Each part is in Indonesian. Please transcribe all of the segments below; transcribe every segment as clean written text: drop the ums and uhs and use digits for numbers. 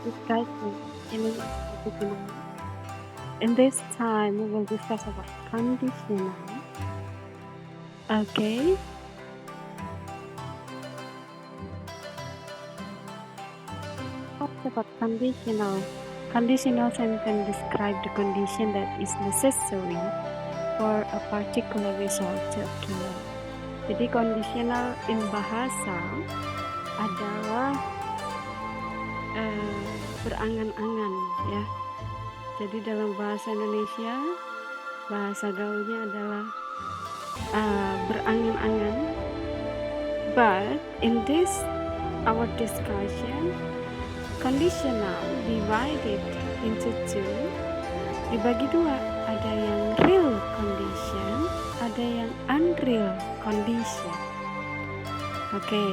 discussion in English. In this time, we will discuss about conditional. Okay. Talk about conditional. Conditional sentence describe the condition that is necessary for a particular result to occur. Jadi conditional in bahasa adalah berangan-angan ya. Jadi dalam bahasa Indonesia, bahasa gaulnya adalah berangan-angan. But in this our discussion, conditional divided into two, dibagi dua. Ada yang real condition, ada yang unreal condition. Okay,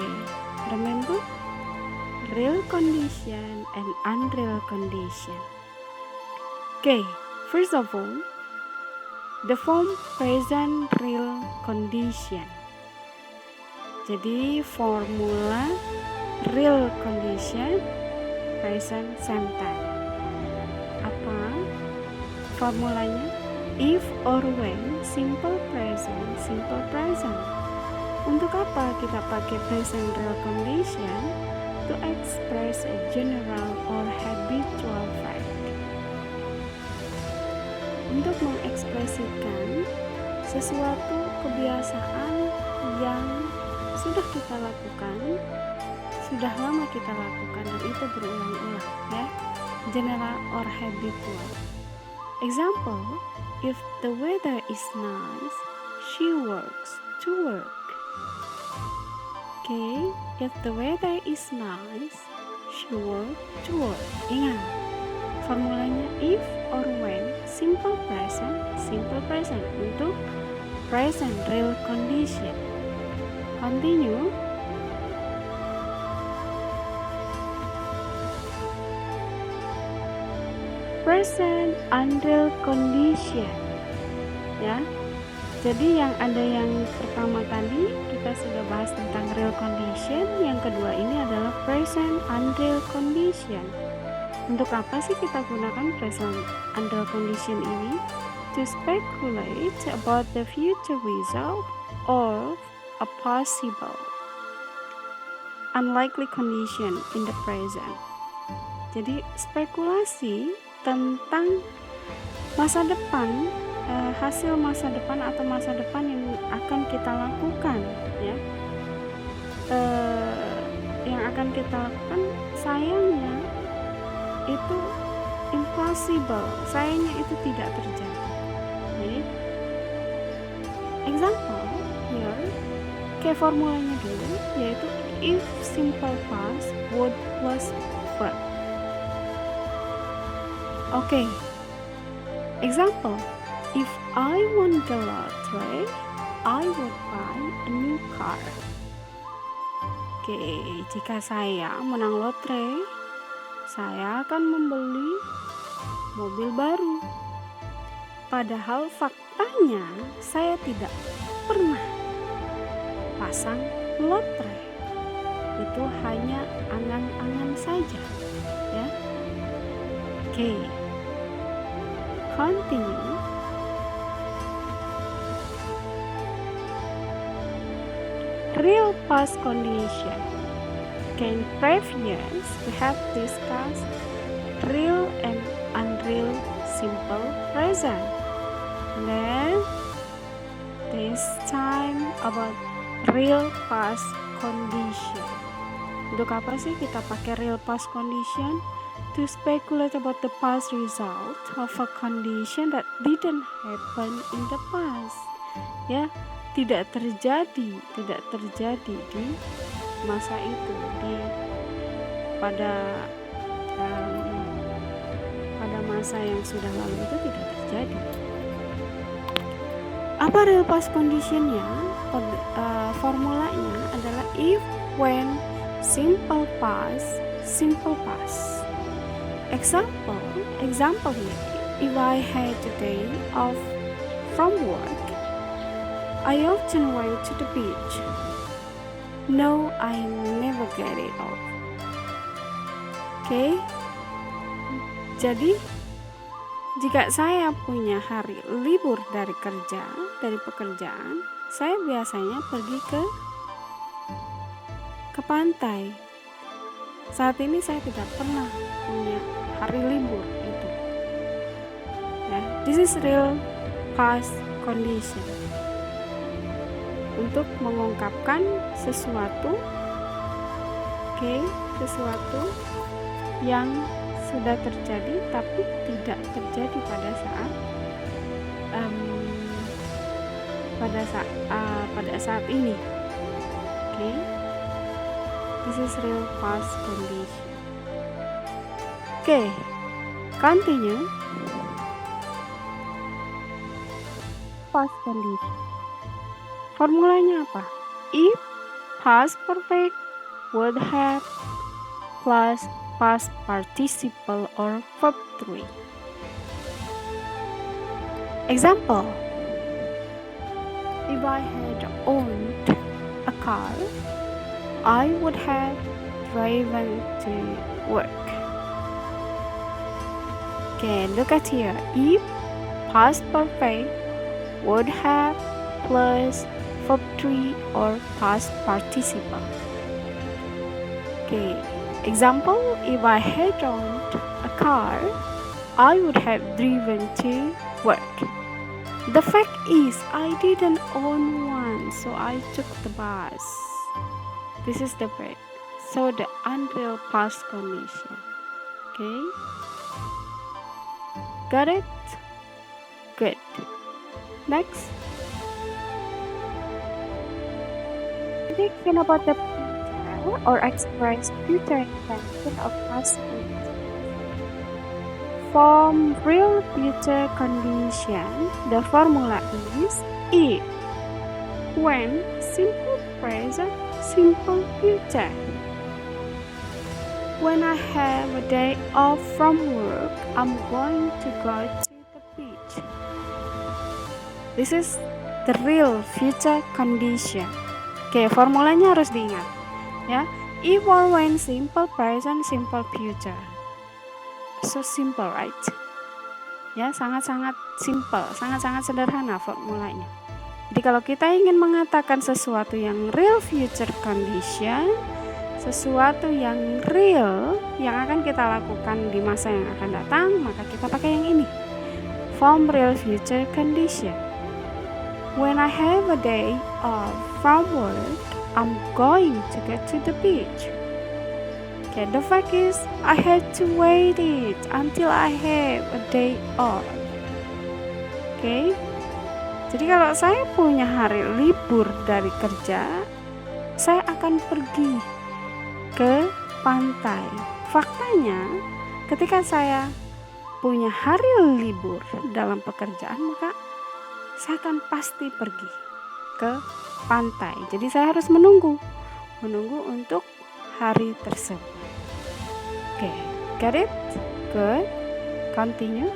remember? Real condition and unreal condition. Okay, first of all, the form present real condition. Jadi formula real condition present sentence. Apa formulanya? If or when, simple present, simple present. Untuk apa kita pakai present real condition? To express a general or habitual fact. Untuk mengekspresikan sesuatu kebiasaan yang sudah kita lakukan, sudah lama kita lakukan dan itu berulang-ulang ya. General or habitual. Example, if the weather is nice, she works to work. Okay, if the weather is nice, she works to work. Ingat, formulanya if or when, simple present untuk present real condition. Continue. Present unreal condition. Ya. Jadi yang pertama tadi kita sudah bahas tentang real condition, yang kedua ini adalah present unreal condition. Untuk apa sih kita gunakan present unreal condition ini? To speculate about the future result or a possible unlikely condition in the present. Jadi spekulasi tentang masa depan, hasil masa depan atau masa depan yang akan kita lakukan ya. Yang akan kita lakukan sayangnya itu impossible, sayangnya itu tidak terjadi. Okay. Example here, kayak formulanya dulu, yaitu if simple past would plus verb. Okay. Example, if I won the lottery, I would buy a new car. Oke, jika saya menang lotre, saya akan membeli mobil baru. Padahal faktanya saya tidak pernah pasang lotre. Itu hanya angan-angan saja, ya. Oke. Continue. Real past condition. Okay, in previous we have discussed real and unreal simple present. Then this time about real past condition. Untuk apa sih kita pakai real past condition? To speculate about the past result of a condition that didn't happen in the past. Ya, tidak terjadi di masa itu, pada masa yang sudah lalu itu tidak terjadi. Apa real past conditionnya? Formulanya adalah if, when, simple past. Example here, if I had a day off from work, I often went to the beach. No, I never get it off. Okay, Jadi jika saya punya hari libur dari pekerjaan, saya biasanya pergi ke pantai. Saat ini saya tidak pernah punya hari libur itu. Ya, this is real past condition. Untuk mengungkapkan sesuatu, sesuatu yang sudah terjadi tapi tidak terjadi pada saat ini. This is real past condition. Continue. Past condition. Formulanya apa? If past perfect, would have plus past participle or verb 3. Example: if I had owned a car, I would have driven to work. Look at here. If past perfect, would have plus verb 3 or past participle. Example: if I had owned a car, I would have driven to work. The fact is, I didn't own one, so I took the bus. This is the fact. So the unreal past condition. Got it? Good. Next. Thinking about the future or express future intention of past condition. From real future condition, the formula is if, when, simple present, simple future. When I have a day off from work, I'm going to go to the beach. This is the real future condition. Formulanya harus diingat. Ya, if or when, simple present, simple future. So simple, right? Ya, sangat-sangat simple, sangat-sangat sederhana formulanya. Jadi kalau kita ingin mengatakan sesuatu yang real future condition, sesuatu yang real yang akan kita lakukan di masa yang akan datang, maka kita pakai yang ini. From real future condition. When I have a day off from work, I'm going to get to the beach. The fact is, I had to wait it until I have a day off. Jadi kalau saya punya hari libur dari kerja, saya akan pergi ke pantai. Faktanya, ketika saya punya hari libur dalam pekerjaan, maka saya akan pasti pergi ke pantai. Jadi saya harus menunggu untuk hari tersebut. Got it? Good. Continue.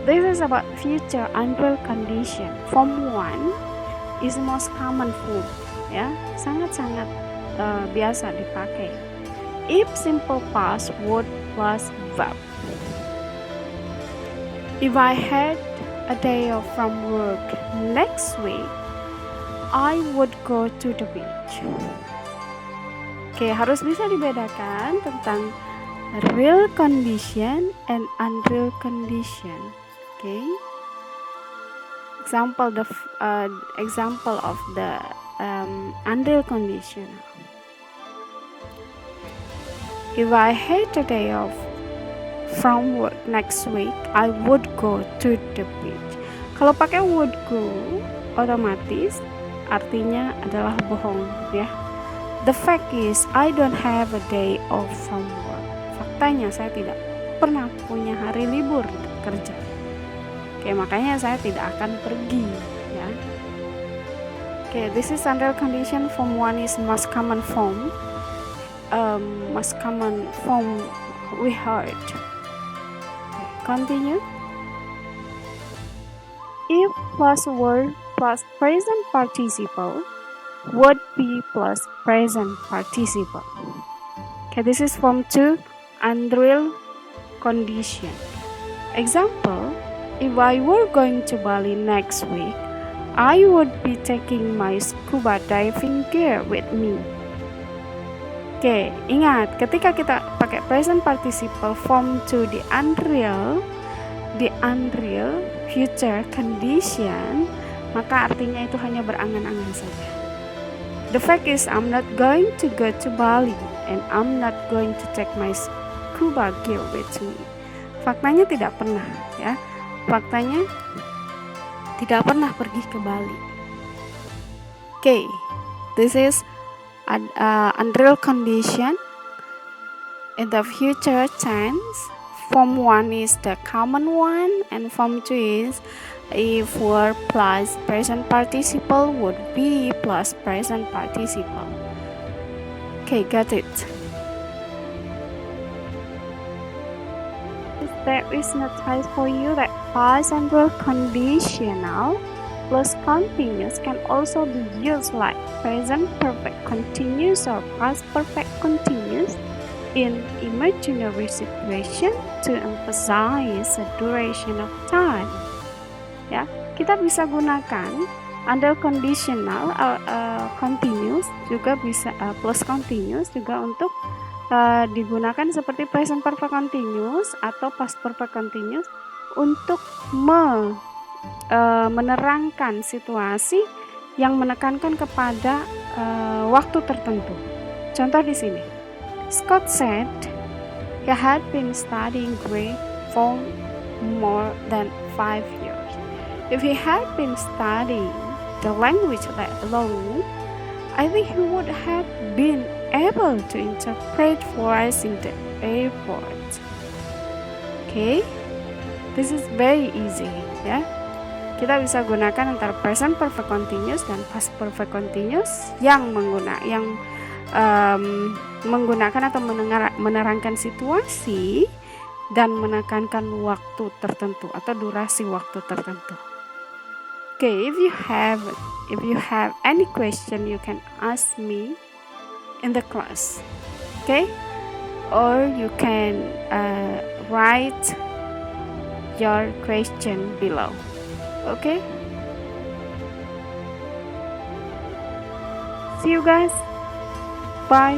This is about future unreal condition. Form 1 is most common form. Ya, sangat-sangat biasa dipakai. If simple past, would plus verb. If I had a day off from work next week, I would go to the beach. Harus bisa dibedakan tentang real condition and unreal condition. Example of the unreal condition. If I had a day off from work next week, I would go to the beach. Kalau pakai would go, otomatis artinya adalah bohong, ya. The fact is, I don't have a day off from work. Faktanya saya tidak pernah punya hari libur kerja. Makanya saya tidak akan pergi, ya. This is unreal condition. Form 1 is most common form. We heard. Continue. If plus word plus present participle, would be plus present participle. Okay, this is form 2, unreal condition. Example, if I were going to Bali next week, I would be taking my scuba diving gear with me. Oke, ingat ketika kita pakai present participle form 2 di unreal future condition, maka artinya itu hanya berangan-angan saja. The fact is I'm not going to go to Bali and I'm not going to take my scuba gear with me. Faktanya tidak pernah, ya. Faktanya tidak pernah pergi ke Bali. Okay, this is unreal condition in the future tense. Form 1 is the common one, and form 2 is if were plus present participle would be plus present participle. Okay, got it. There is no choice for you that past and real conditional plus continuous can also be used like present perfect continuous or past perfect continuous in imaginary situation to emphasize the duration of time. Ya, kita bisa gunakan under conditional continuous juga bisa plus continuous juga untuk digunakan seperti present perfect continuous atau past perfect continuous untuk menerangkan situasi yang menekankan kepada waktu tertentu. Contoh di sini, Scott said he had been studying Greek for more than 5 years. If he had been studying the language let alone, I think he would have been able to interpret for us in the airport. Okay, this is very easy, ya. Kita bisa gunakan antara present perfect continuous dan past perfect continuous yang menggunakan atau menerangkan situasi dan menekankan waktu tertentu atau durasi waktu tertentu. Okay, if you have any question, you can ask me in the class, okay? Or you can write your question below, okay? See you guys. Bye.